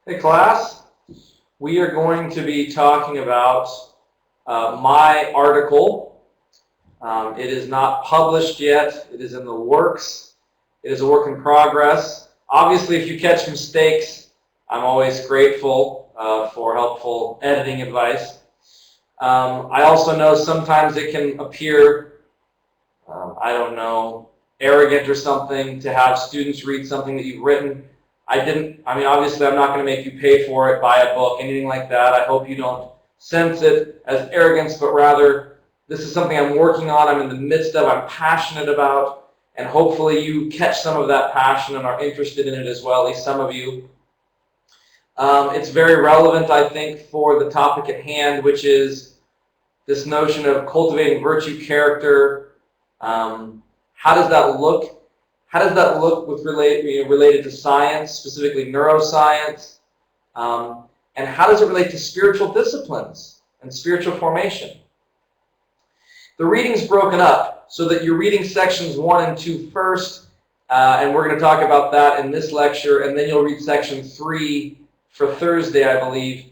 Hey class, we are going to be talking about my article. It is not published yet. It is in the works. It is a work in progress. Obviously, if you catch mistakes, I'm always grateful for helpful editing advice. I also know sometimes it can appear, I don't know, arrogant or something to have students read something that you've written. Obviously I'm not going to make you pay for it, buy a book, anything like that. I hope you don't sense it as arrogance, but rather this is something I'm working on, I'm in the midst of, I'm passionate about, and hopefully you catch some of that passion and are interested in it as well, at least some of you. It's very relevant, I think, for the topic at hand, which is this notion of cultivating virtue character. How does that look? How does that look with related to science, specifically neuroscience? And how does it relate to spiritual disciplines and spiritual formation? The reading's broken up so that you're reading sections 1 and 2 first, and we're going to talk about that in this lecture, and then you'll read section 3 for Thursday, I believe.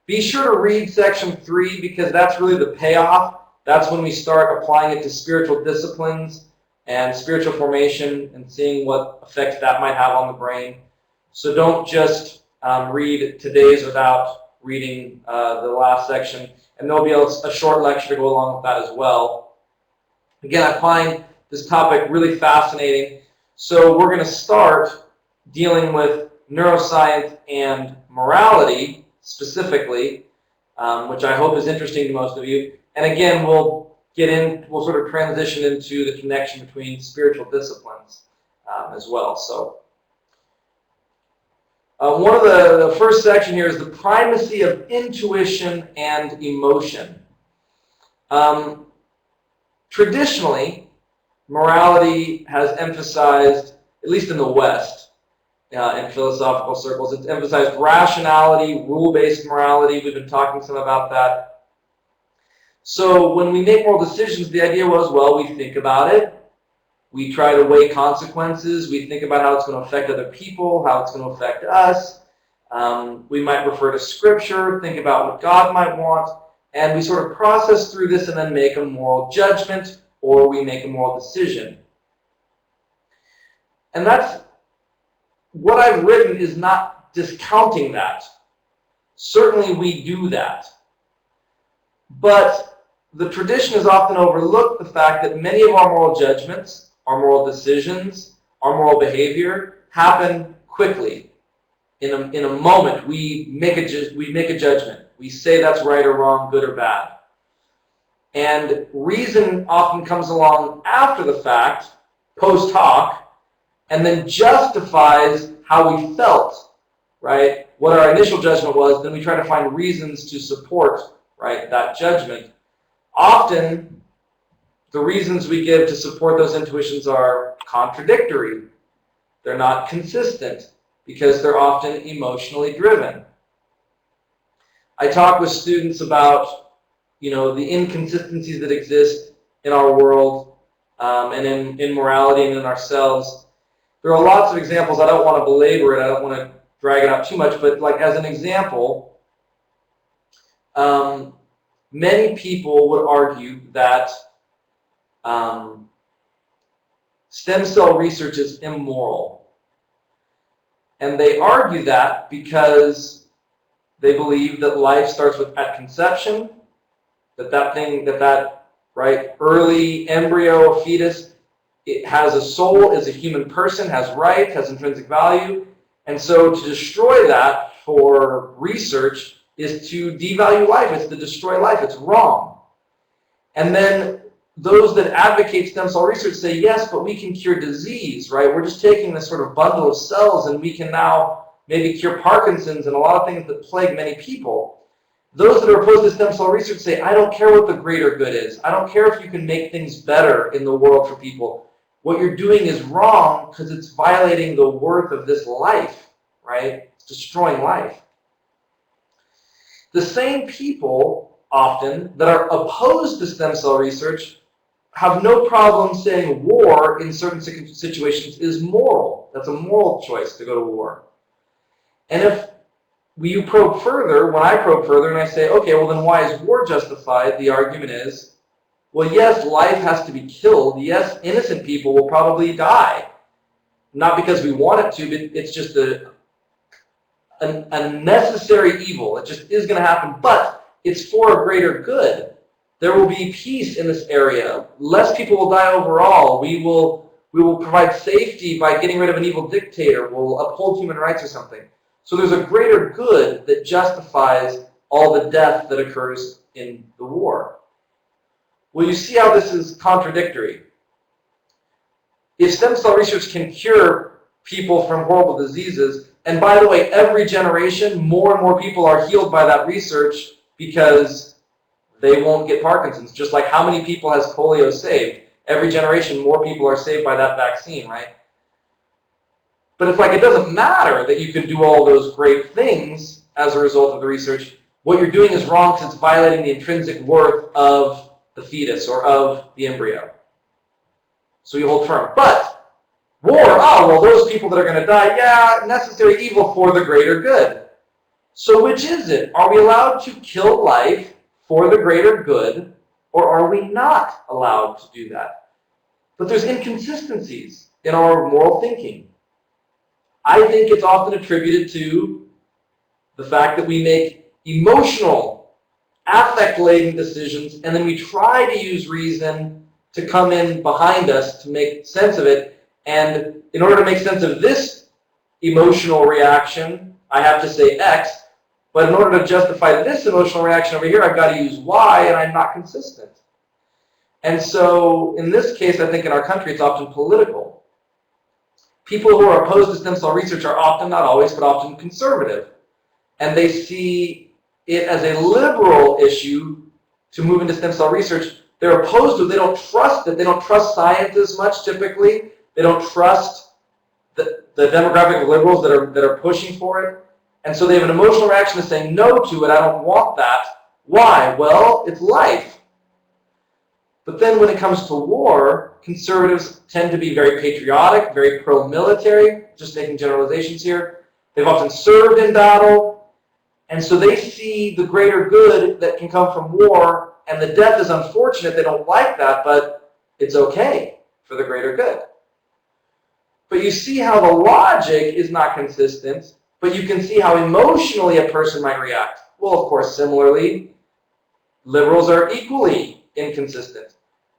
Be sure to read section 3 because that's really the payoff. That's when we start applying it to spiritual disciplines and spiritual formation and seeing what effects that might have on the brain. So don't just read today's without reading the last section. And there'll be a short lecture to go along with that as well. Again, I find this topic really fascinating. So we're going to start dealing with neuroscience and morality specifically, which I hope is interesting to most of you. And again, we'll sort of transition into the connection between spiritual disciplines as well. So one of the first section here is the primacy of intuition and emotion. Traditionally, morality has emphasized, at least in the West, in philosophical circles, it's emphasized rationality, rule-based morality. We've been talking some about that. So when we make moral decisions, the idea was, well, we think about it. We try to weigh consequences. We think about how it's going to affect other people, how it's going to affect us. We might refer to Scripture, think about what God might want, and we sort of process through this and then make a moral judgment, or we make a moral decision. And that's what I've written is not discounting that. Certainly we do that. But the tradition has often overlooked the fact that many of our moral judgments, our moral decisions, our moral behavior happen quickly. In a moment, we make a judgment. We say that's right or wrong, good or bad. And reason often comes along after the fact, post hoc, and then justifies how we felt, right? What our initial judgment was, then we try to find reasons to support, right, that judgment. Often, the reasons we give to support those intuitions are contradictory. They're not consistent because they're often emotionally driven. I talk with students about, the inconsistencies that exist in our world and in morality and in ourselves. There are lots of examples. I don't want to belabor it. I don't want to drag it out too much, but like as an example, many people would argue that stem cell research is immoral. And they argue that because they believe that life starts at conception, that early embryo, fetus, it has a soul, is a human person, has rights, has intrinsic value. And so to destroy that for research is to devalue life. It's to destroy life. It's wrong. And then those that advocate stem cell research say, yes, but we can cure disease, right? We're just taking this sort of bundle of cells and we can now maybe cure Parkinson's and a lot of things that plague many people. Those that are opposed to stem cell research say, I don't care what the greater good is. I don't care if you can make things better in the world for people. What you're doing is wrong because it's violating the worth of this life, right? It's destroying life. The same people, often, that are opposed to stem cell research have no problem saying war in certain situations is moral. That's a moral choice to go to war. And if you probe further, when I probe further and I say, okay, well then why is war justified? The argument is, well, yes, life has to be killed. Yes, innocent people will probably die. Not because we want it to, but it's just a necessary evil. It just is going to happen, but it's for a greater good. There will be peace in this area. Less people will die overall. We will provide safety by getting rid of an evil dictator. We'll uphold human rights or something. So there's a greater good that justifies all the death that occurs in the war. Well, you see how this is contradictory. If stem cell research can cure people from horrible diseases, and by the way, every generation, more and more people are healed by that research because they won't get Parkinson's. Just like how many people has polio saved? Every generation, more people are saved by that vaccine, right? But it's like it doesn't matter that you can do all those great things as a result of the research. What you're doing is wrong because it's violating the intrinsic worth of the fetus or of the embryo. So you hold firm. But war, oh, well, those people that are going to die, yeah, necessary evil for the greater good. So which is it? Are we allowed to kill life for the greater good, or are we not allowed to do that? But there's inconsistencies in our moral thinking. I think it's often attributed to the fact that we make emotional, affect-laden decisions, and then we try to use reason to come in behind us to make sense of it. And in order to make sense of this emotional reaction, I have to say X, but in order to justify this emotional reaction over here, I've got to use Y, and I'm not consistent. And so in this case, I think in our country, it's often political. People who are opposed to stem cell research are often, not always, but often conservative. And they see it as a liberal issue to move into stem cell research. They're opposed to it. They don't trust it. They don't trust science as much, typically. They don't trust the demographic of liberals that are pushing for it. And so they have an emotional reaction to saying no to it. I don't want that. Why? Well, it's life. But then when it comes to war, conservatives tend to be very patriotic, very pro-military, just making generalizations here. They've often served in battle, and so they see the greater good that can come from war, and the death is unfortunate. They don't like that, but it's okay for the greater good. But you see how the logic is not consistent, but you can see how emotionally a person might react. Well, of course, similarly, liberals are equally inconsistent.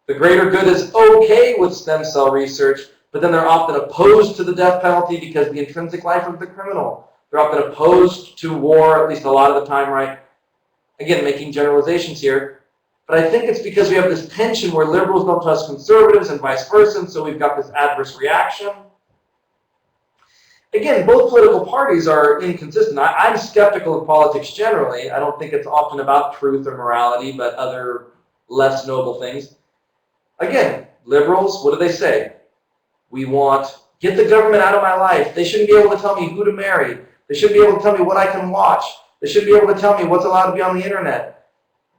The greater good is okay with stem cell research, but then they're often opposed to the death penalty because of the intrinsic life of the criminal. They're often opposed to war, at least a lot of the time, right? Again, making generalizations here. But I think it's because we have this tension where liberals don't trust conservatives and vice versa, and so we've got this adverse reaction. Again, both political parties are inconsistent. I'm skeptical of politics generally. I don't think it's often about truth or morality, but other less noble things. Again, liberals, what do they say? We want, get the government out of my life. They shouldn't be able to tell me who to marry. They shouldn't be able to tell me what I can watch. They shouldn't be able to tell me what's allowed to be on the internet.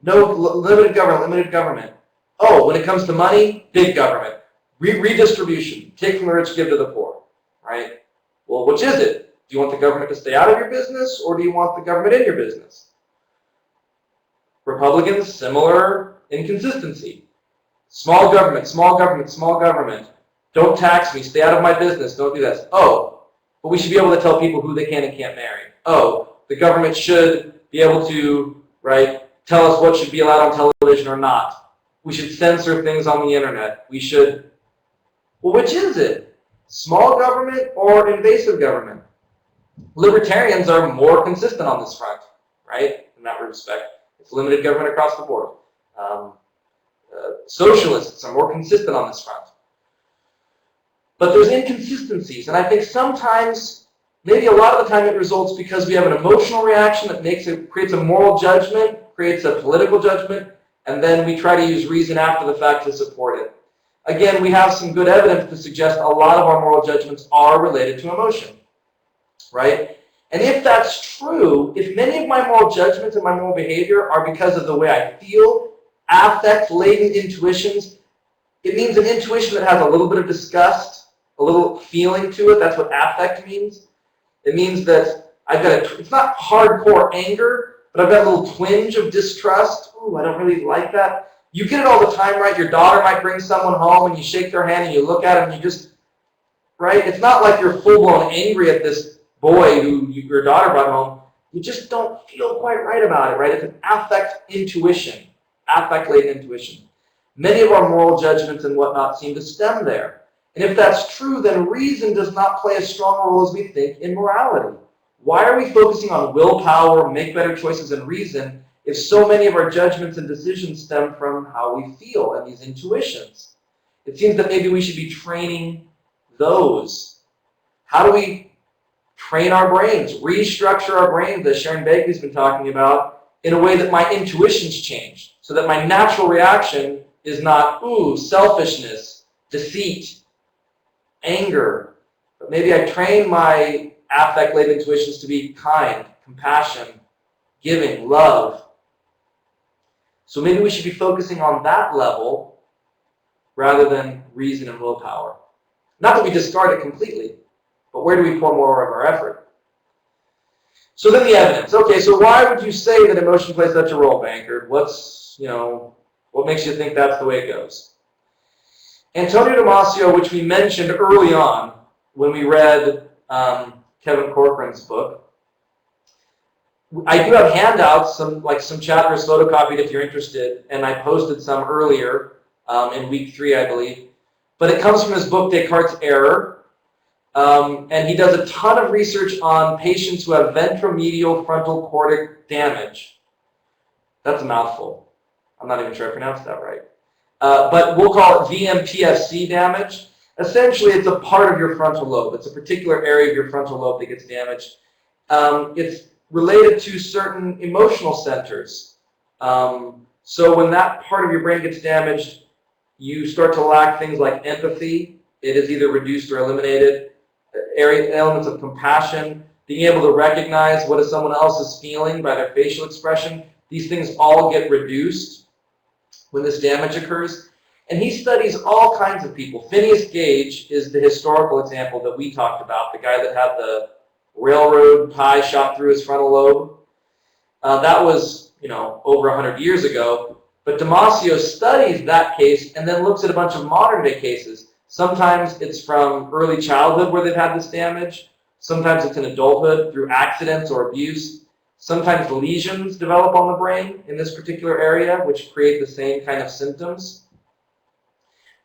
No, limited government, limited government. Oh, when it comes to money, big government. Redistribution, take from the rich, give to the poor, right? Well, which is it? Do you want the government to stay out of your business, or do you want the government in your business? Republicans, similar inconsistency. Small government, small government, small government. Don't tax me, stay out of my business, don't do this. Oh, but we should be able to tell people who they can and can't marry. Oh, the government should be able to, right, tell us what should be allowed on television or not. We should censor things on the internet. We should, well, which is it? Small government or invasive government? Libertarians are more consistent on this front, right, in that respect. It's limited government across the board. Socialists are more consistent on this front. But there's inconsistencies, and I think sometimes, maybe a lot of the time it results because we have an emotional reaction that creates a moral judgment, creates a political judgment, and then we try to use reason after the fact to support it. Again, we have some good evidence to suggest a lot of our moral judgments are related to emotion, right? And if that's true, if many of my moral judgments and my moral behavior are because of the way I feel, affect-laden intuitions, it means an intuition that has a little bit of disgust, a little feeling to it. That's what affect means. It means that it's not hardcore anger, but I've got a little twinge of distrust. Ooh, I don't really like that. You get it all the time, right? Your daughter might bring someone home and you shake their hand and you look at them and you just, right? It's not like you're full-blown angry at this boy who your daughter brought home. You just don't feel quite right about it, right? It's an affect intuition, affect-laden intuition. Many of our moral judgments and whatnot seem to stem there. And if that's true, then reason does not play as strong a role as we think in morality. Why are we focusing on willpower, make better choices, and reason if so many of our judgments and decisions stem from how we feel and these intuitions? It seems that maybe we should be training those. How do we train our brains, restructure our brains, as Sharon Bagley's been talking about, in a way that my intuitions change, so that my natural reaction is not, ooh, selfishness, deceit, anger, but maybe I train my affect-laden intuitions to be kind, compassion, giving, love. So maybe we should be focusing on that level rather than reason and willpower. Not that we discard it completely, but where do we pour more of our effort? So then the evidence. Okay, so why would you say that emotion plays such a role, Bankard? What makes you think that's the way it goes? Antonio Damasio, which we mentioned early on when we read Kevin Corcoran's book. I do have handouts, some chapters photocopied if you're interested, and I posted some earlier in week 3, I believe. But it comes from his book, Descartes' Error. And he does a ton of research on patients who have ventromedial frontal cortex damage. That's a mouthful. I'm not even sure I pronounced that right. But we'll call it VMPFC damage. Essentially, it's a part of your frontal lobe. It's a particular area of your frontal lobe that gets damaged. It's related to certain emotional centers. So when that part of your brain gets damaged, you start to lack things like empathy. It is either reduced or eliminated. Elements of compassion, being able to recognize what someone else is feeling by their facial expression. These things all get reduced when this damage occurs. And he studies all kinds of people. Phineas Gage is the historical example that we talked about, the guy that had the railroad tie shot through his frontal lobe. That was, over 100 years ago. But Damasio studies that case and then looks at a bunch of modern day cases. Sometimes it's from early childhood where they've had this damage. Sometimes it's in adulthood through accidents or abuse. Sometimes lesions develop on the brain in this particular area, which create the same kind of symptoms.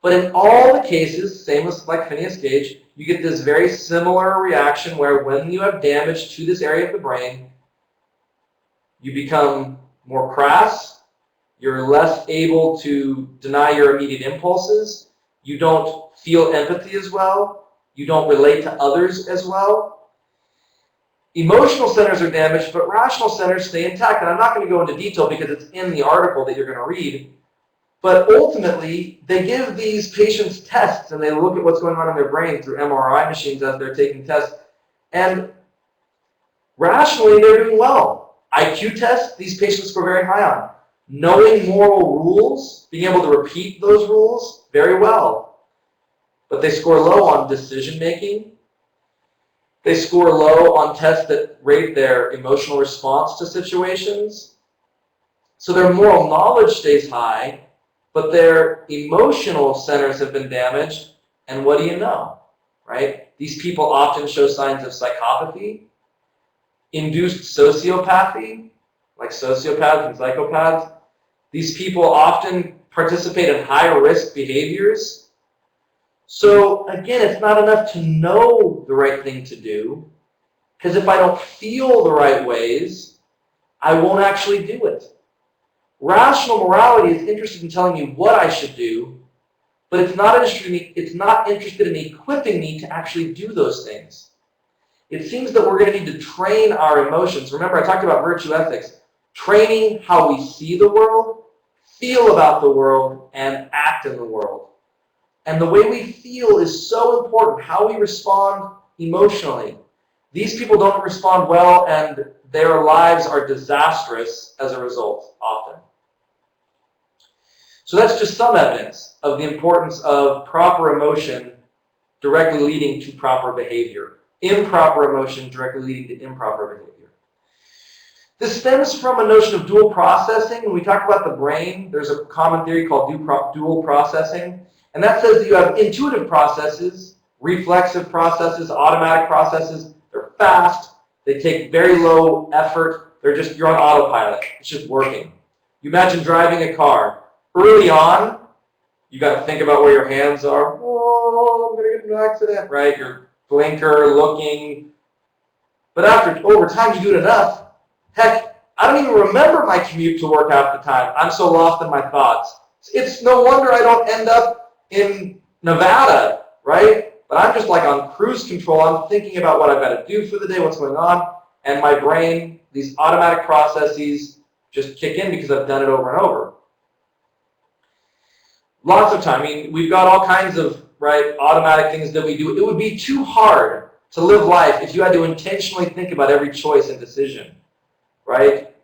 But in all the cases, same as like Phineas Gage, you get this very similar reaction where when you have damage to this area of the brain, you become more crass, you're less able to deny your immediate impulses, you don't feel empathy as well, you don't relate to others as well. Emotional centers are damaged, but rational centers stay intact. And I'm not going to go into detail because it's in the article that you're going to read. But ultimately, they give these patients tests and they look at what's going on in their brain through MRI machines as they're taking tests. And rationally, they're doing well. IQ tests, these patients score very high on. Knowing moral rules, being able to repeat those rules, very well. But they score low on decision making. They score low on tests that rate their emotional response to situations. So their moral knowledge stays high, but their emotional centers have been damaged. And what do you know, right? These people often show signs of psychopathy, induced sociopathy, like sociopaths and psychopaths. These people often participate in higher risk behaviors. So again, it's not enough to know the right thing to do, because if I don't feel the right ways, I won't actually do it. Rational morality is interested in telling me what I should do, but it's not interested in equipping me to actually do those things. It seems that we're going to need to train our emotions. Remember, I talked about virtue ethics. Training how we see the world, feel about the world, and act in the world. And the way we feel is so important, how we respond emotionally. These people don't respond well, and their lives are disastrous as a result, often. So that's just some evidence of the importance of proper emotion directly leading to proper behavior. improper emotion directly leading to improper behavior. This stems from a notion of dual processing. When we talk about the brain, there's a common theory called dual processing. And that says that you have intuitive processes, reflexive processes, automatic processes. They're fast. They take very low effort. You're on autopilot. It's just working. You imagine driving a car. Early on, you got to think about where your hands are. Oh, I'm going to get in an accident, right? Your blinker, looking. But over time, you do it enough. Heck, I don't even remember my commute to work half the time. I'm so lost in my thoughts. It's no wonder I don't end up in Nevada, right? But I'm just like on cruise control. I'm thinking about what I've got to do for the day, what's going on, and my brain, these automatic processes just kick in because I've done it over and over. Lots of time. I mean, we've got all kinds of automatic things that we do. It would be too hard to live life if you had to intentionally think about every choice and decision, right?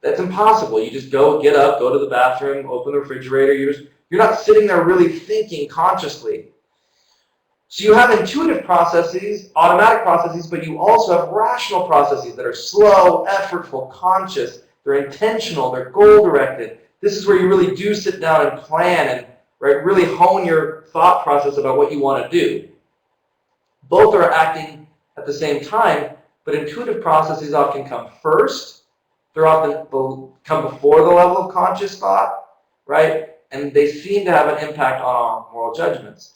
That's impossible. You just get up, go to the bathroom, open the refrigerator. You're not sitting there really thinking consciously. So you have intuitive processes, automatic processes, but you also have rational processes that are slow, effortful, conscious. They're intentional. They're goal-directed. This is where you really do sit down and plan and really hone your thought process about what you want to do. Both are acting at the same time, but intuitive processes often come first. They're often come before the level of conscious thought, right? And they seem to have an impact on our moral judgments.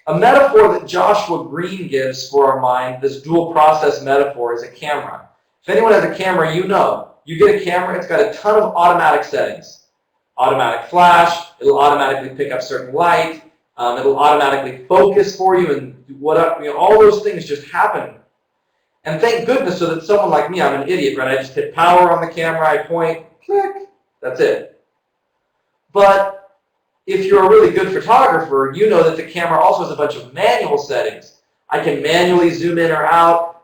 A metaphor that Joshua Green gives for our mind, this dual process metaphor, is a camera. If anyone has a camera, you know. You get a camera, it's got a ton of automatic settings. Automatic flash, it'll automatically pick up certain light, it'll automatically focus for you, and all those things just happen. And thank goodness, so that someone like me, I'm an idiot, right? I just hit power on the camera, I point, click, that's it. But if you're a really good photographer, you know that the camera also has a bunch of manual settings. I can manually zoom in or out,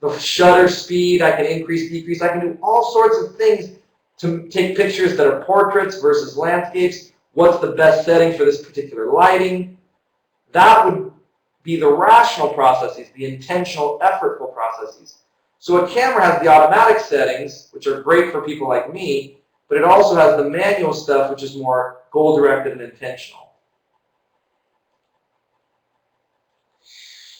the shutter speed, I can increase, decrease, I can do all sorts of things to take pictures that are portraits versus landscapes. What's the best setting for this particular lighting? That would be the rational processes, the intentional, effortful processes. So a camera has the automatic settings, which are great for people like me, but it also has the manual stuff, which is more goal-directed and intentional.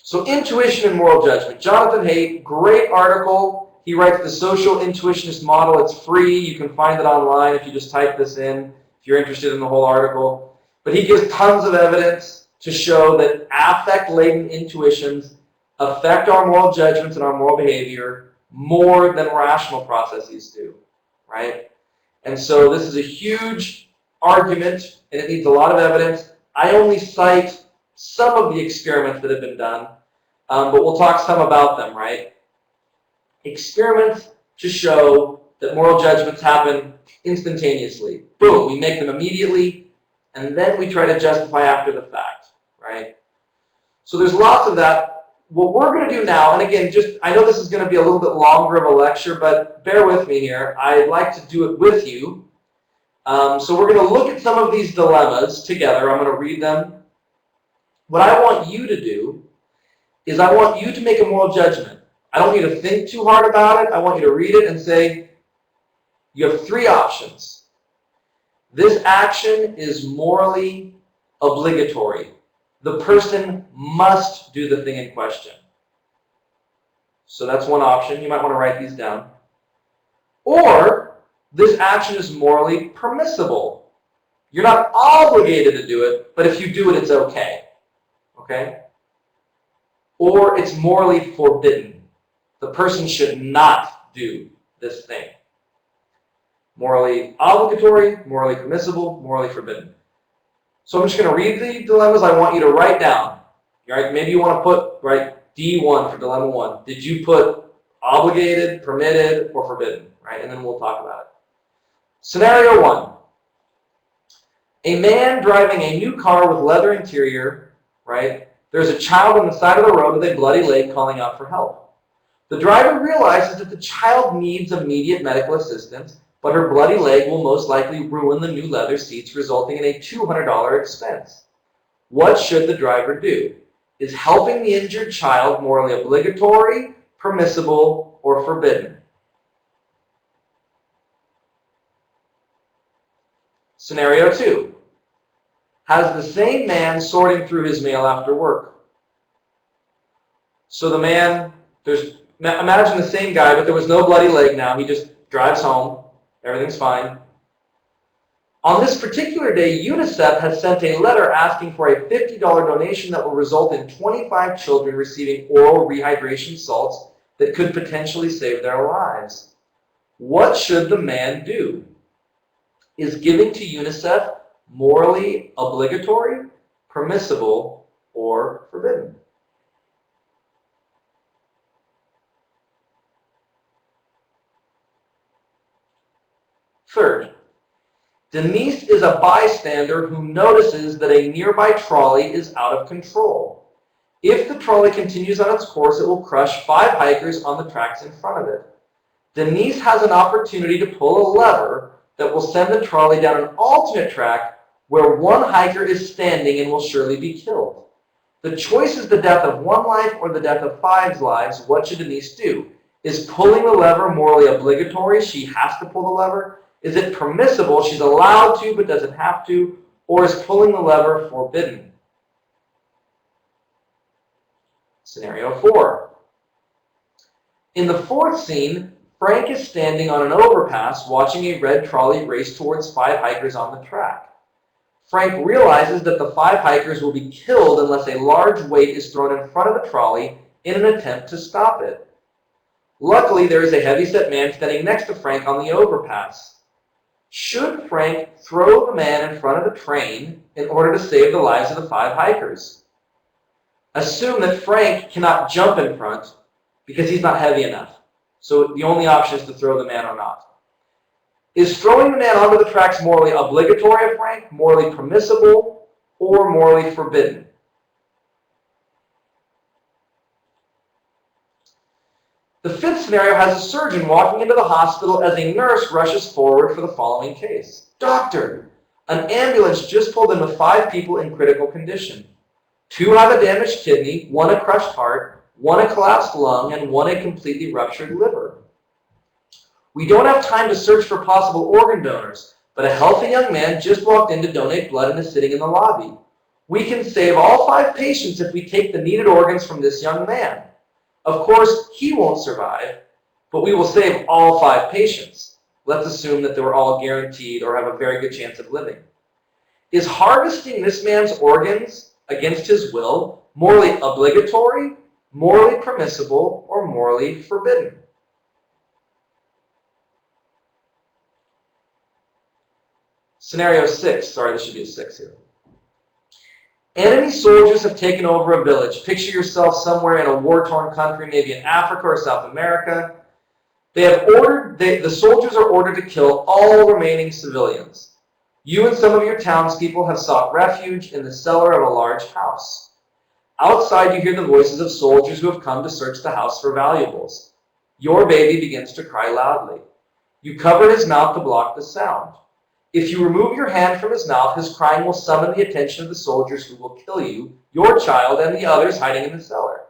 So intuition and moral judgment. Jonathan Haidt, great article. He writes the social intuitionist model. It's free. You can find it online if you just type this in, if you're interested in the whole article. But he gives tons of evidence to show that affect-laden intuitions affect our moral judgments and our moral behavior more than rational processes do, right? And so this is a huge argument, and it needs a lot of evidence. I only cite some of the experiments that have been done, but we'll talk some about them, right? Experiments to show that moral judgments happen instantaneously. Boom, we make them immediately, and then we try to justify after the fact, right? So there's lots of that. What we're going to do now, and again, I know this is going to be a little bit longer of a lecture, but bear with me here. I'd like to do it with you. So we're going to look at some of these dilemmas together. I'm going to read them. What I want you to do is I want you to make a moral judgment. I don't want you to think too hard about it. I want you to read it and say, you have three options. This action is morally obligatory. The person must do the thing in question. So that's one option. You might want to write these down. Or, this action is morally permissible. You're not obligated to do it, but if you do it, it's okay. Okay? Or it's morally forbidden. The person should not do this thing. Morally obligatory, morally permissible, morally forbidden. So I'm just going to read the dilemmas. I want you to write down. Right? Maybe you want to put D1 for dilemma 1. Did you put obligated, permitted, or forbidden? Right? And then we'll talk about it. Scenario 1. A man driving a new car with leather interior, right? There's a child on the side of the road with a bloody leg calling out for help. The driver realizes that the child needs immediate medical assistance, but her bloody leg will most likely ruin the new leather seats, resulting in a $200 expense. What should the driver do? Is helping the injured child morally obligatory, permissible, or forbidden? Scenario 2. Has the same man sorting through his mail after work. So the man, imagine the same guy, but there was no bloody leg now. He just drives home. Everything's fine. On this particular day, UNICEF has sent a letter asking for a $50 donation that will result in 25 children receiving oral rehydration salts that could potentially save their lives. What should the man do? Is giving to UNICEF morally obligatory, permissible, or forbidden? Third, Denise is a bystander who notices that a nearby trolley is out of control. If the trolley continues on its course, it will crush 5 hikers on the tracks in front of it. Denise has an opportunity to pull a lever that will send the trolley down an alternate track where 1 hiker is standing and will surely be killed. The choice is the death of 1 life or the death of 5 lives. What should Denise do? Is pulling the lever morally obligatory? She has to pull the lever. Is it permissible? She's allowed to but doesn't have to. Or is pulling the lever forbidden? Scenario 4. In the 4th scene, Frank is standing on an overpass watching a red trolley race towards 5 hikers on the track. Frank realizes that the 5 hikers will be killed unless a large weight is thrown in front of the trolley in an attempt to stop it. Luckily, there is a heavyset man standing next to Frank on the overpass. Should Frank throw the man in front of the train in order to save the lives of the 5 hikers? Assume that Frank cannot jump in front because he's not heavy enough. So the only option is to throw the man or not. Is throwing the man onto the tracks morally obligatory of Frank, morally permissible, or morally forbidden? The 5th scenario has a surgeon walking into the hospital as a nurse rushes forward for the following case. Doctor, an ambulance just pulled in with 5 people in critical condition. 2 have a damaged kidney, 1 a crushed heart, 1 a collapsed lung, and 1 a completely ruptured liver. We don't have time to search for possible organ donors, but a healthy young man just walked in to donate blood and is sitting in the lobby. We can save all 5 patients if we take the needed organs from this young man. Of course, he won't survive, but we will save all 5 patients. Let's assume that they were all guaranteed or have a very good chance of living. Is harvesting this man's organs against his will morally obligatory, morally permissible, or morally forbidden? Scenario 6. Sorry, this should be a 6 here. Enemy soldiers have taken over a village. Picture yourself somewhere in a war-torn country, maybe in Africa or South America. The soldiers are ordered to kill all remaining civilians. You and some of your townspeople have sought refuge in the cellar of a large house. Outside, you hear the voices of soldiers who have come to search the house for valuables. Your baby begins to cry loudly. You cover his mouth to block the sound. If you remove your hand from his mouth, his crying will summon the attention of the soldiers who will kill you, your child, and the others hiding in the cellar.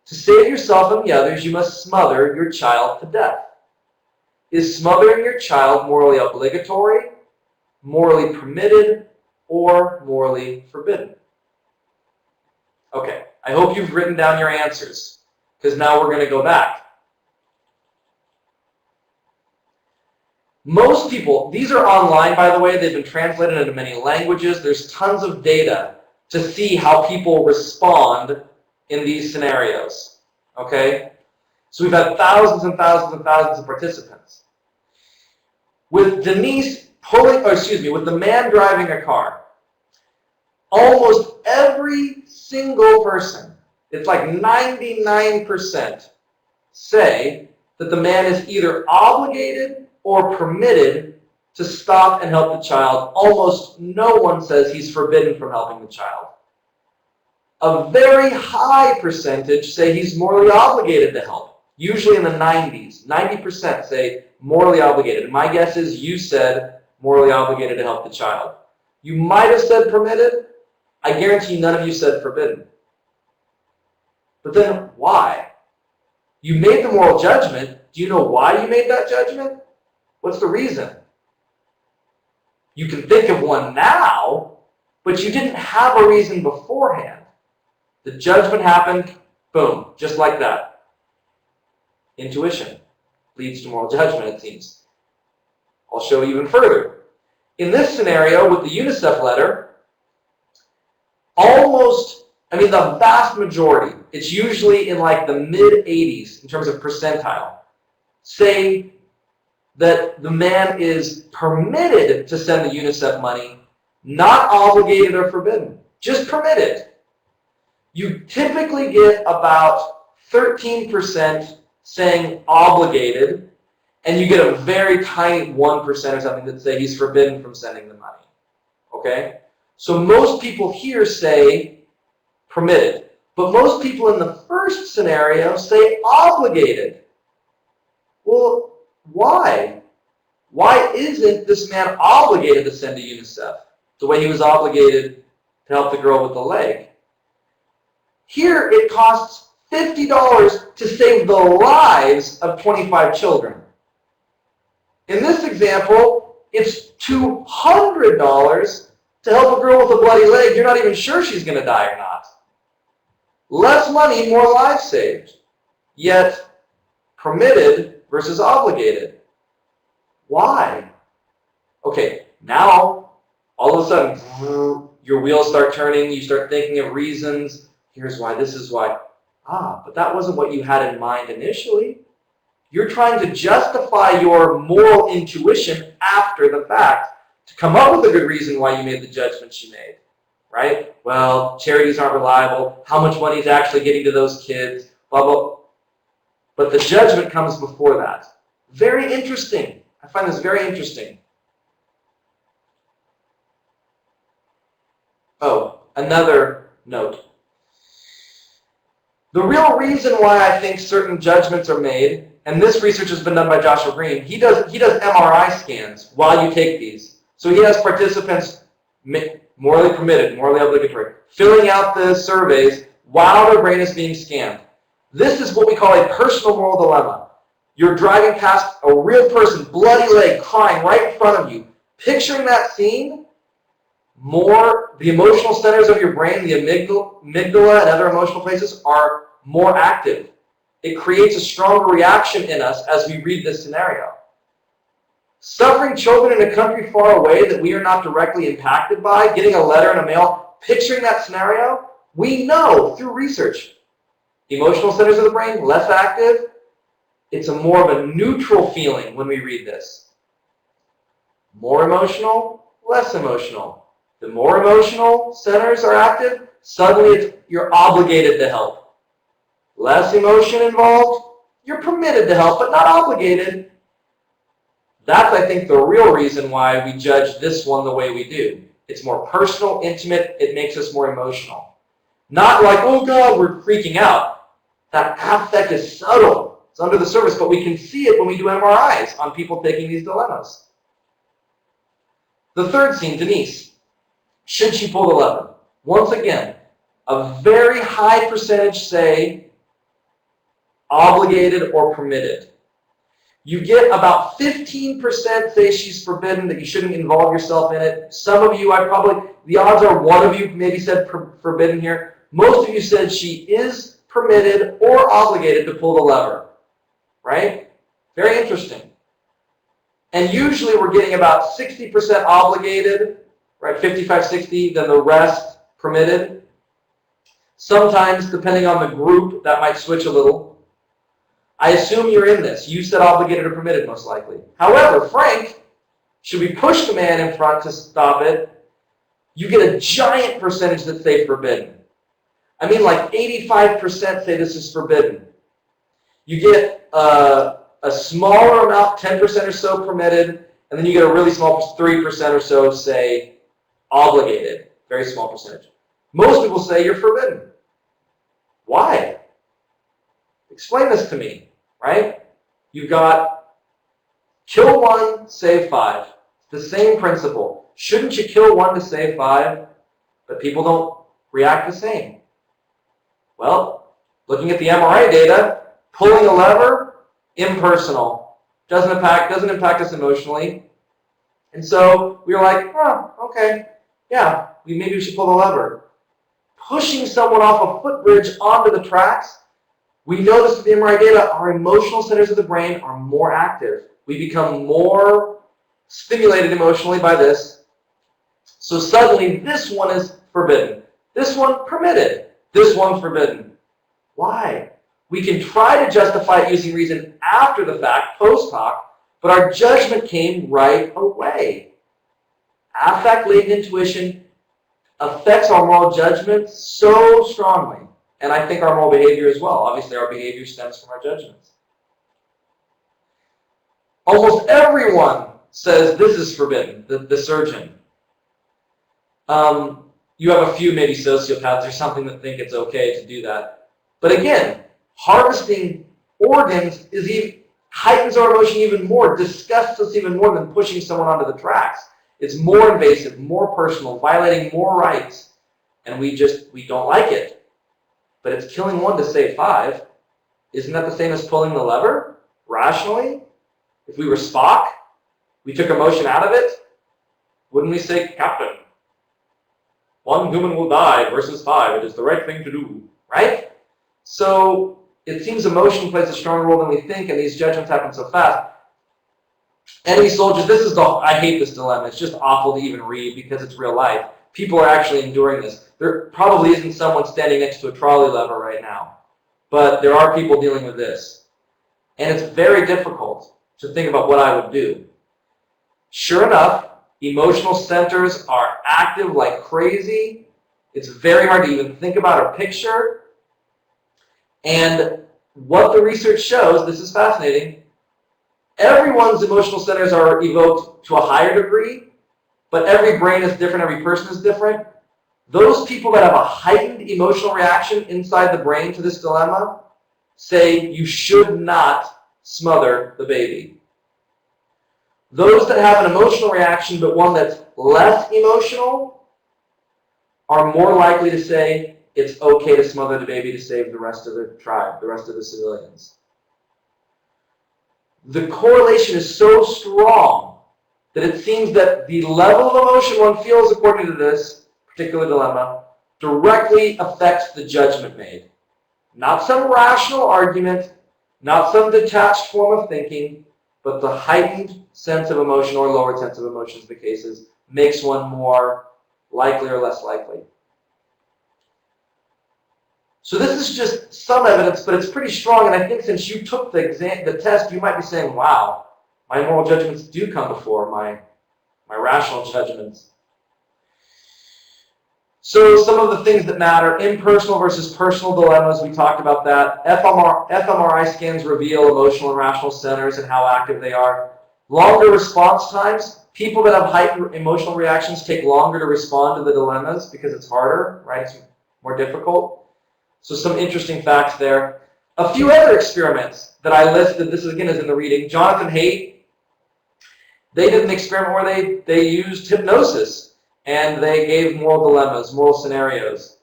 To save yourself and the others, you must smother your child to death. Is smothering your child morally obligatory, morally permitted, or morally forbidden? Okay, I hope you've written down your answers, because now we're going to go back. Most people, these are online, by the way. They've been translated into many languages. There's tons of data to see how people respond in these scenarios. Okay? So we've had thousands and thousands and thousands of participants. With Denise with the man driving a car, almost every single person, it's like 99%, say that the man is either obligated or permitted to stop and help the child. Almost no one says he's forbidden from helping the child. A very high percentage say he's morally obligated to help, usually in the 90s. 90% say morally obligated. My guess is you said morally obligated to help the child. You might have said permitted. I guarantee none of you said forbidden. But then why? You made the moral judgment. Do you know why you made that judgment? What's the reason? You can think of one now, but you didn't have a reason beforehand. The judgment happened, boom, just like that. Intuition leads to moral judgment, it seems. I'll show you even further. In this scenario with the UNICEF letter, the vast majority, it's usually in like the mid-80s in terms of percentile, say that the man is permitted to send the UNICEF money, not obligated or forbidden, just permitted. You typically get about 13% saying obligated, and you get a very tiny 1% or something that say he's forbidden from sending the money. Okay? So most people here say permitted. But most people in the first scenario say obligated. Well, why? Why isn't this man obligated to send to UNICEF the way he was obligated to help the girl with the leg? Here it costs $50 to save the lives of 25 children. In this example, it's $200 to help a girl with a bloody leg. You're not even sure she's going to die or not. Less money, more lives saved. Yet, permitted versus obligated. Why? Okay, now, all of a sudden, your wheels start turning, you start thinking of reasons. Here's why, this is why. But that wasn't what you had in mind initially. You're trying to justify your moral intuition after the fact to come up with a good reason why you made the judgments you made. Right? Well, charities aren't reliable. How much money is actually getting to those kids? Blah, blah. But the judgment comes before that. Very interesting. I find this very interesting. Oh, another note. The real reason why I think certain judgments are made, and this research has been done by Joshua Green, he does MRI scans while you take these. So he has participants morally permitted, morally obligatory, filling out the surveys while their brain is being scanned. This is what we call a personal moral dilemma. You're driving past a real person, bloody leg, crying right in front of you. Picturing that scene, the emotional centers of your brain, the amygdala and other emotional places are more active. It creates a stronger reaction in us as we read this scenario. Suffering children in a country far away that we are not directly impacted by, getting a letter in the mail, picturing that scenario, we know through research, emotional centers of the brain, less active. It's more of a neutral feeling when we read this. More emotional, less emotional. The more emotional centers are active, suddenly you're obligated to help. Less emotion involved, you're permitted to help, but not obligated. That's, I think, the real reason why we judge this one the way we do. It's more personal, intimate, it makes us more emotional. Not like, oh God, we're freaking out. That affect is subtle. It's under the surface, but we can see it when we do MRIs on people taking these dilemmas. The third scene, Denise. Should she pull the lever? Once again, a very high percentage say obligated or permitted. You get about 15% say she's forbidden, that you shouldn't involve yourself in it. Some of you, the odds are one of you maybe said forbidden here. Most of you said she is permitted or obligated to pull the lever. Right? Very interesting. And usually we're getting about 60% obligated, right? 55-60, then the rest permitted. Sometimes, depending on the group, that might switch a little. I assume you're in this. You said obligated or permitted, most likely. However, Frank, should we push the man in front to stop it? You get a giant percentage that say forbidden. I mean, like 85% say this is forbidden. You get a smaller amount, 10% or so permitted, and then you get a really small 3% or so say obligated. Very small percentage. Most people say you're forbidden. Why? Explain this to me, right? You've got kill one, save five. It's the same principle. Shouldn't you kill one to save five? But people don't react the same. Well, Looking at the MRI data, pulling a lever, impersonal. Doesn't impact us emotionally. And so we were like, oh, okay, yeah, maybe we should pull the lever. Pushing someone off a footbridge onto the tracks, we noticed with the MRI data, our emotional centers of the brain are more active. We become more stimulated emotionally by this. So suddenly, this one is forbidden. This one permitted. This one forbidden. Why? We can try to justify it using reason after the fact, post hoc, but our judgment came right away. Affect-laden intuition affects our moral judgment so strongly, and I think our moral behavior as well. Obviously, our behavior stems from our judgments. Almost everyone says this is forbidden, the surgeon. You have a few maybe sociopaths or something that think it's okay to do that. But again, harvesting organs heightens our emotion even more, disgusts us even more than pushing someone onto the tracks. It's more invasive, more personal, violating more rights, and we don't like it. But it's killing one to save five. Isn't that the same as pulling the lever, rationally? If we were Spock, we took emotion out of it, wouldn't we say, Captain, one human will die versus five. It is the right thing to do, right? So it seems emotion plays a stronger role than we think, and these judgments happen so fast. Enemy soldiers, I hate this dilemma. It's just awful to even read because it's real life. People are actually enduring this. There probably isn't someone standing next to a trolley lever right now, but there are people dealing with this. And it's very difficult to think about what I would do. Sure enough, emotional centers are active like crazy. It's very hard to even think about or picture. And what the research shows, this is fascinating, everyone's emotional centers are evoked to a higher degree, but every brain is different, every person is different. Those people that have a heightened emotional reaction inside the brain to this dilemma say you should not smother the baby. Those that have an emotional reaction, but one that's less emotional, are more likely to say it's okay to smother the baby to save the rest of the tribe, the rest of the civilians. The correlation is so strong that it seems that the level of emotion one feels according to this particular dilemma directly affects the judgment made. Not some rational argument, not some detached form of thinking, but the heightened sense of emotion or lowered sense of emotion in the cases makes one more likely or less likely. So this is just some evidence, but it's pretty strong, and I think since you took the test, you might be saying, wow, my moral judgments do come before my rational judgments. So some of the things that matter, impersonal versus personal dilemmas, we talked about that. fMRI scans reveal emotional and rational centers and how active they are. Longer response times, people that have heightened emotional reactions take longer to respond to the dilemmas because it's harder, right? It's more difficult. So some interesting facts there. A few other experiments that I listed, this again is in the reading. Jonathan Haidt, they did an experiment where they used hypnosis and they gave moral dilemmas, moral scenarios.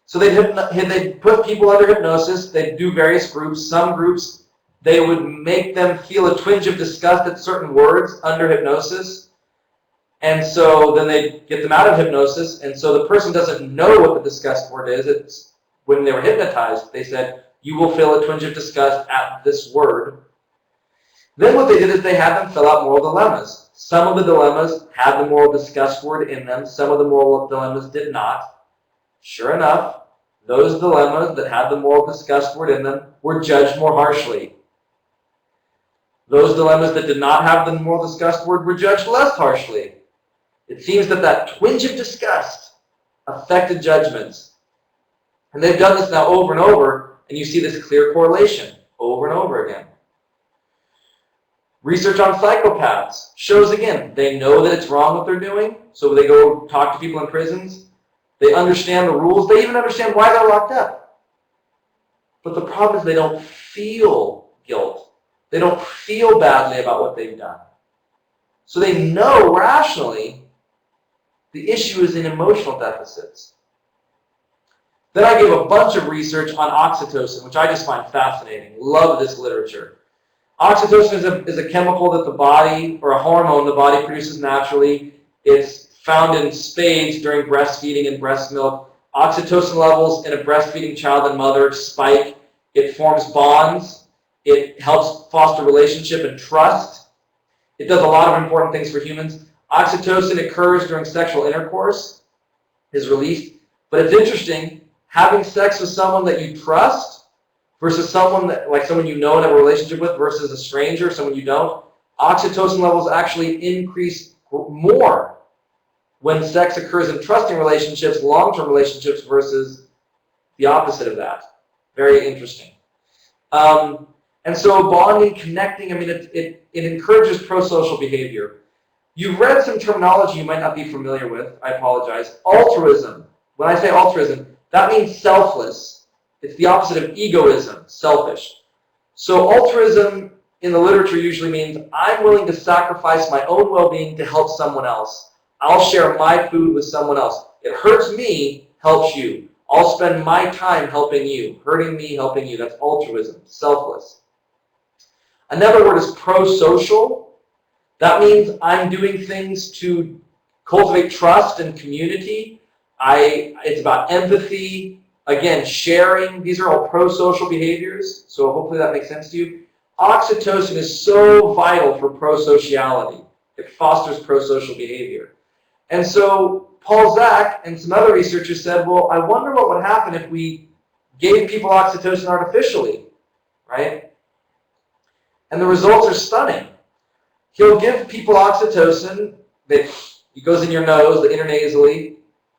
So they'd put people under hypnosis, they'd do various groups. Some groups, they would make them feel a twinge of disgust at certain words under hypnosis. And so then they'd get them out of hypnosis, and so the person doesn't know what the disgust word is. It's when they were hypnotized, they said, you will feel a twinge of disgust at this word. Then what they did is they had them fill out moral dilemmas. Some of the dilemmas had the moral disgust word in them. Some of the moral dilemmas did not. Sure enough, those dilemmas that had the moral disgust word in them were judged more harshly. Those dilemmas that did not have the moral disgust word were judged less harshly. It seems that twinge of disgust affected judgments. And they've done this now over and over, and you see this clear correlation over and over again. Research on psychopaths shows, again, they know that it's wrong what they're doing, so they go talk to people in prisons. They understand the rules. They even understand why they're locked up. But the problem is they don't feel guilt. They don't feel badly about what they've done. So they know rationally the issue is in emotional deficits. Then I gave a bunch of research on oxytocin, which I just find fascinating. Love this literature. Oxytocin is a chemical that the body, or a hormone the body produces naturally. It's found in spades during breastfeeding and breast milk. Oxytocin levels in a breastfeeding child and mother spike. It forms bonds. It helps foster relationship and trust. It does a lot of important things for humans. Oxytocin occurs during sexual intercourse, is released. But it's interesting, having sex with someone that you trust versus someone that, like someone you know and have a relationship with versus a stranger, someone you don't, oxytocin levels actually increase more when sex occurs in trusting relationships, long-term relationships, versus the opposite of that. Very interesting. And so bonding, connecting, I mean, it encourages pro-social behavior. You've read some terminology you might not be familiar with. I apologize. Altruism. When I say altruism, that means selfless. It's the opposite of egoism, selfish. So altruism in the literature usually means I'm willing to sacrifice my own well-being to help someone else. I'll share my food with someone else. It hurts me, helps you. I'll spend my time helping you. Hurting me, helping you. That's altruism, selfless. Another word is pro-social. That means I'm doing things to cultivate trust and community. It's about empathy, again, sharing. These are all pro-social behaviors, so hopefully that makes sense to you. Oxytocin is so vital for pro-sociality. It fosters pro-social behavior. And so Paul Zak and some other researchers said, well, I wonder what would happen if we gave people oxytocin artificially, right? And the results are stunning. He'll give people oxytocin, it goes in your nose, intranasally.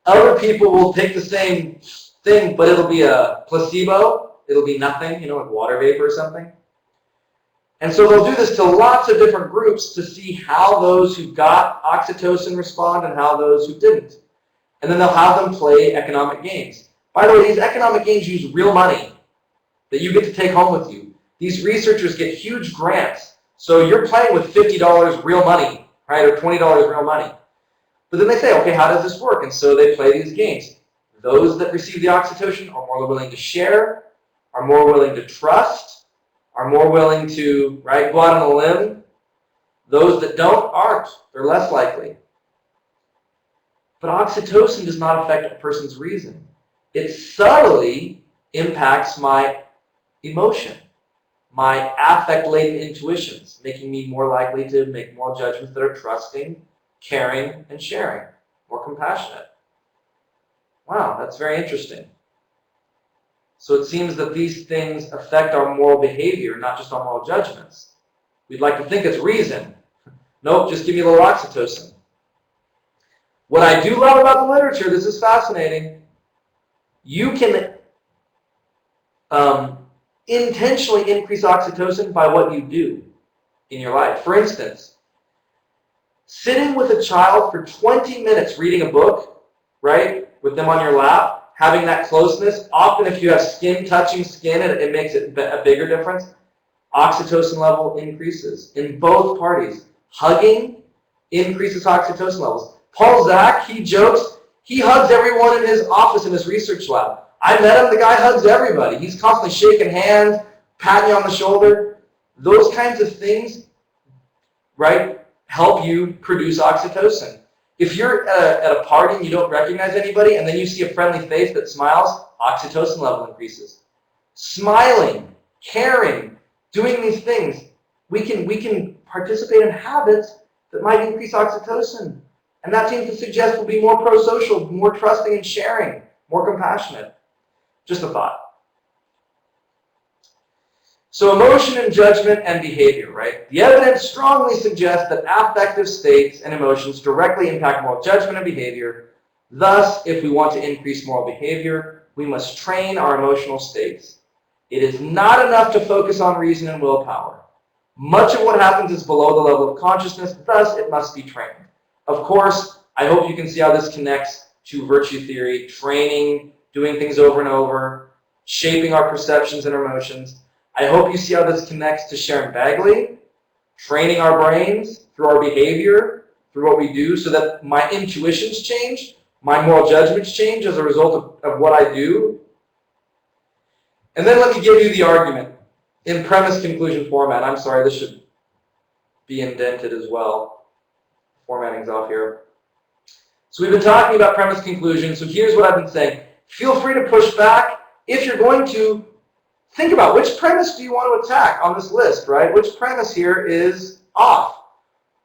Other people will take the same thing, but it'll be a placebo. It'll be nothing, like water vapor or something. And so they'll do this to lots of different groups to see how those who got oxytocin respond and how those who didn't. And then they'll have them play economic games. By the way, these economic games use real money that you get to take home with you. These researchers get huge grants. So you're playing with $50 real money, right, or $20 real money. But then they say, okay, how does this work? And so they play these games. Those that receive the oxytocin are more willing to share, are more willing to trust, are more willing to, right, go out on a limb. Those that don't aren't. They're less likely. But oxytocin does not affect a person's reason. It subtly impacts my emotion, my affect-laden intuitions, making me more likely to make moral judgments that are trusting, caring, and sharing, more compassionate. Wow, that's very interesting. So it seems that these things affect our moral behavior, not just our moral judgments. We'd like to think it's reason. Nope, just give me a little oxytocin. What I do love about the literature, this is fascinating, you can intentionally increase oxytocin by what you do in your life. For instance, sitting with a child for 20 minutes reading a book, right, with them on your lap, having that closeness, often if you have skin touching skin, it makes it a bigger difference. Oxytocin level increases in both parties. Hugging increases oxytocin levels. Paul Zak, he jokes, he hugs everyone in his office in his research lab. I met him, the guy hugs everybody. He's constantly shaking hands, patting you on the shoulder. Those kinds of things, right, help you produce oxytocin. If you're at a party and you don't recognize anybody and then you see a friendly face that smiles, oxytocin level increases. Smiling, caring, doing these things, we can participate in habits that might increase oxytocin. And that seems to suggest we'll be more pro-social, more trusting and sharing, more compassionate. Just a thought. So emotion and judgment and behavior, right? The evidence strongly suggests that affective states and emotions directly impact moral judgment and behavior. Thus, if we want to increase moral behavior, we must train our emotional states. It is not enough to focus on reason and willpower. Much of what happens is below the level of consciousness, thus it must be trained. Of course, I hope you can see how this connects to virtue theory, training, doing things over and over, shaping our perceptions and our emotions. I hope you see how this connects to Sharon Bagley, training our brains through our behavior, through what we do, so that my intuitions change, my moral judgments change as a result of what I do And then let me give you the argument in premise conclusion format. I'm sorry, this should be indented as well. Formatting's off here. So we've been talking about premise conclusion, so here's what I've been saying. Feel free to push back if you're going to think about which premise do you want to attack on this list, right? Which premise here is off?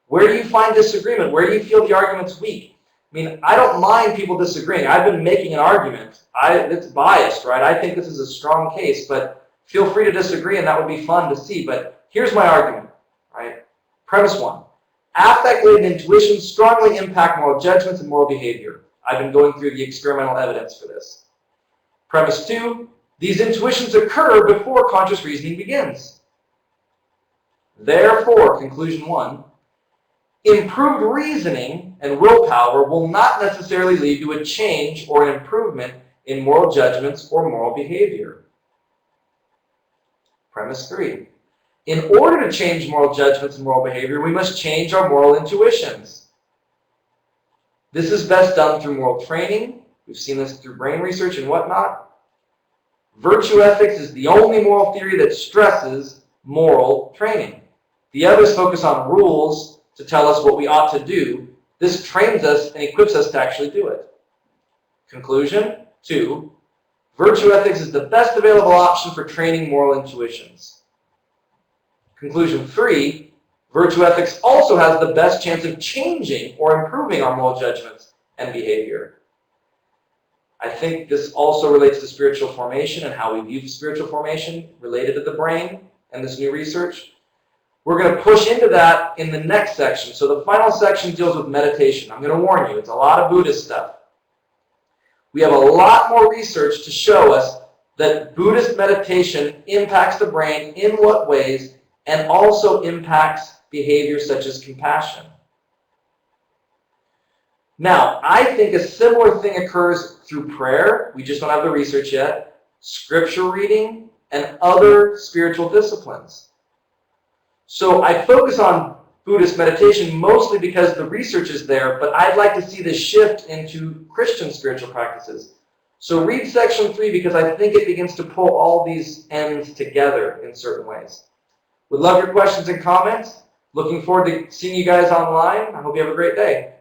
Where do you find disagreement? Where do you feel the argument's weak? I mean, I don't mind people disagreeing. I've been making an argument. It's biased, right? I think this is a strong case, but feel free to disagree, and that would be fun to see. But here's my argument, right? Premise 1. Affect-laden intuitions strongly impact moral judgments and moral behavior. I've been going through the experimental evidence for this. Premise 2. These intuitions occur before conscious reasoning begins. Therefore, conclusion 1, improved reasoning and willpower will not necessarily lead to a change or an improvement in moral judgments or moral behavior. Premise 3. In order to change moral judgments and moral behavior, we must change our moral intuitions. This is best done through moral training. We've seen this through brain research and whatnot. Virtue ethics is the only moral theory that stresses moral training. The others focus on rules to tell us what we ought to do. This trains us and equips us to actually do it. Conclusion 2. Virtue ethics is the best available option for training moral intuitions. Conclusion 3. Virtue ethics also has the best chance of changing or improving our moral judgments and behavior. I think this also relates to spiritual formation and how we view spiritual formation related to the brain and this new research. We're going to push into that in the next section. So the final section deals with meditation. I'm going to warn you, it's a lot of Buddhist stuff. We have a lot more research to show us that Buddhist meditation impacts the brain in what ways and also impacts behavior such as compassion. Now, I think a similar thing occurs through prayer. We just don't have the research yet. Scripture reading and other spiritual disciplines. So I focus on Buddhist meditation mostly because the research is there, but I'd like to see this shift into Christian spiritual practices. So read section 3 because I think it begins to pull all these ends together in certain ways. Would love your questions and comments. Looking forward to seeing you guys online. I hope you have a great day.